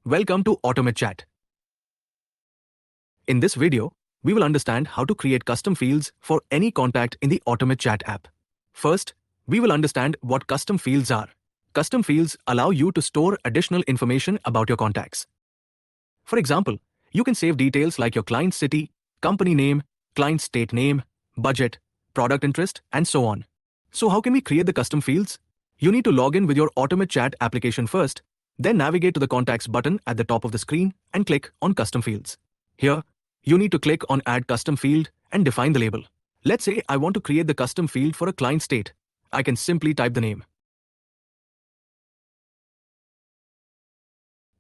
Welcome to Automate Chat. In this video, we will understand how to create custom fields for any contact in the Automate Chat app. First, we will understand what custom fields are. Custom fields allow you to store additional information about your contacts. For example, you can save details like your client's city, company name, client state name, budget, product interest, and so on. So how can we create the custom fields? You need to log in with your Automate Chat application first, then navigate to the Contacts button at the top of the screen and click on Custom Fields. Here, you need to click on Add Custom Field and define the label. Let's say I want to create the custom field for a client state. I can simply type the name.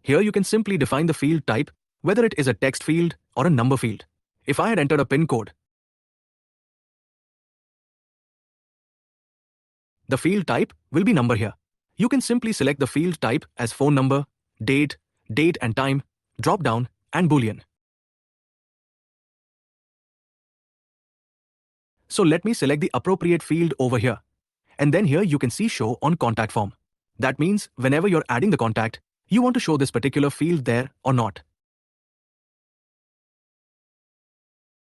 Here you can simply define the field type, whether it is a text field or a number field. If I had entered a PIN code, the field type will be number here. You can simply select the field type as phone number, date and time, Dropdown, and Boolean. So let me select the appropriate field over here. And then here you can see Show on Contact Form. That means whenever you're adding the contact, you want to show this particular field there or not.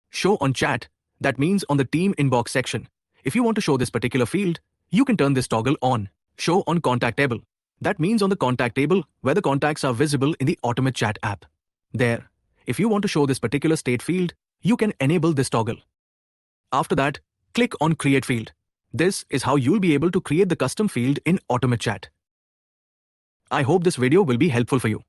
Show on Chat, that means on the Team Inbox section. If you want to show this particular field, you can turn this toggle on. Show on Contact Table. That means on the contact table where the contacts are visible in the Automate Chat app. There, if you want to show this particular state field, you can enable this toggle. After that, click on Create Field. This is how you'll be able to create the custom field in Automate Chat. I hope this video will be helpful for you.